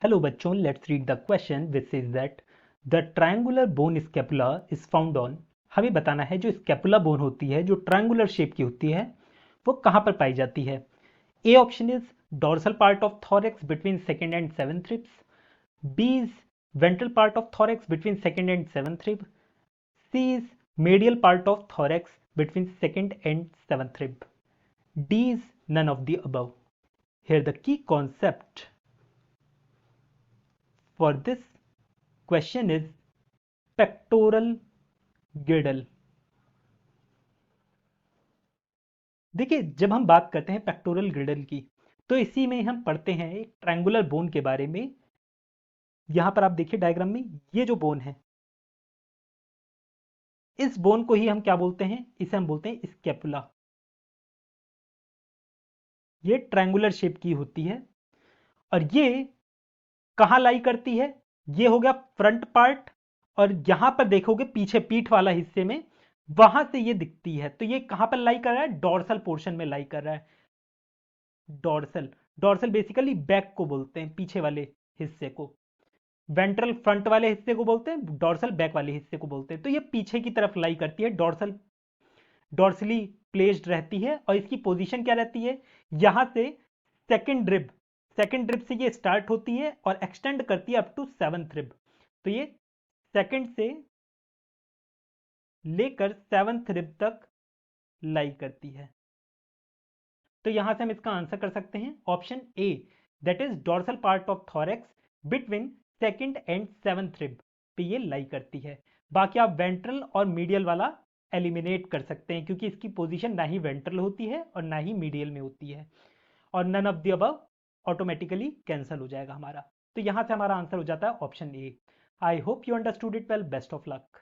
Hello बच्चों, let's read the question which says that the triangular bone scapula is found on। हमें बताना है जो स्कैपुला बोन होती है जो ट्रायंगुलर शेप की होती है वो कहाँ पर पाई जाती है। A option is dorsal part of thorax between second and seventh ribs, B is ventral part of thorax between second and seventh rib, C is medial part of thorax between second and seventh rib, D is none of the above। Here the key concept for this question is pectoral गिrdle। देखिए, जब हम बात करते हैं pectoral गिrdle की तो इसी में हम पढ़ते हैं एक ट्रायंगुलर बोन के बारे में। यहां पर आप देखिए डायग्राम में ये जो बोन है, इस बोन को ही हम क्या बोलते हैं, इसे हम बोलते हैं स्कैपुला। ये ट्रायंगुलर शेप की होती है और ये कहां लाई करती है, ये हो गया फ्रंट पार्ट और यहां पर देखोगे पीछे पीठ वाला हिस्से में वहां से ये दिखती है। तो ये कहां पर लाई कर रहा है, डोर्सल पोर्शन में लाई कर रहा है। डोर्सल, डोर्सल बेसिकली बैक को बोलते हैं, पीछे वाले हिस्से को। वेंट्रल फ्रंट वाले हिस्से को बोलते हैं, डोर्सल बैक वाले हिस्से को बोलते हैं। तो ये पीछे की तरफ लाई करती है, डोर्सल डोर्सली प्लेस्ड रहती है और इसकी पोजीशन क्या रहती है, यहां से सेकंड रिब, सेकंड रिब से ये स्टार्ट होती है और एक्सटेंड करती है अप टू सेवंथ रिब। तो ये सेकंड से लेकर सेवंथ रिब तक लाई करती है। तो यहां से हम इसका आंसर कर सकते हैं option A, that is dorsal part of thorax between second and seventh rib पे ये लाई करती है। बाकी आप वेंट्रल और मीडियल वाला एलिमिनेट कर सकते हैं क्योंकि इसकी पोजीशन ना ही वेंट्रल होती है और ना ही मीडियल में होती है, और none of the above automatically cancel हो जाएगा हमारा। तो यहां से हमारा आंसर हो जाता है option A. I hope you understood it well. Best of luck.